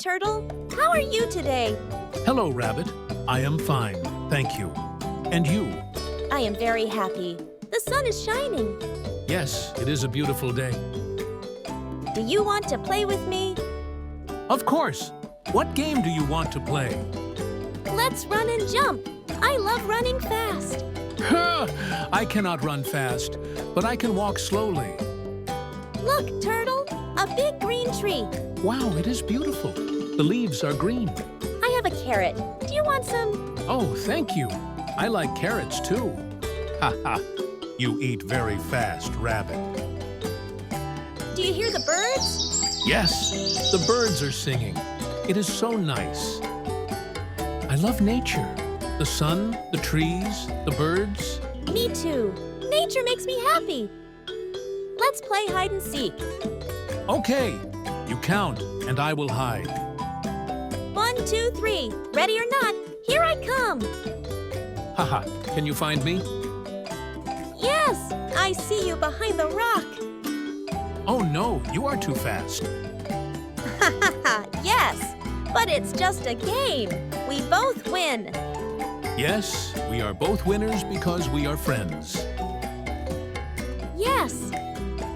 Turtle. How are you today? Hello, Rabbit. I am fine, thank you. And you? I am very happy. The sun is shining. Yes, it is a beautiful day. Do you want to play with me? Of course. What game do you want to play? Let's run and jump. I love running fast. I cannot run fast, but I can walk slowly. Look, Turtle, a big green tree. Wow, it is beautiful. The leaves are green. I have a carrot. Do you want some? Oh, thank you. I like carrots too. Ha ha. You eat very fast, Rabbit. Do you hear the birds? Yes, the birds are singing. It is so nice. I love nature. The sun, the trees, the birds. Me too. Nature makes me happy. Let's play hide and seek. Okay, you count and I will hide. 1, 2, 3. Ready or not, here I come. Haha, can you find me? Yes, I see you behind the rock. Oh no, you are too fast. Ha ha ha, yes, but it's just a game. We both win. Yes, we are both winners because we are friends. Yes,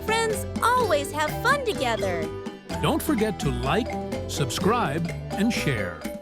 friends always have fun together. Don't forget to like, subscribe, and share.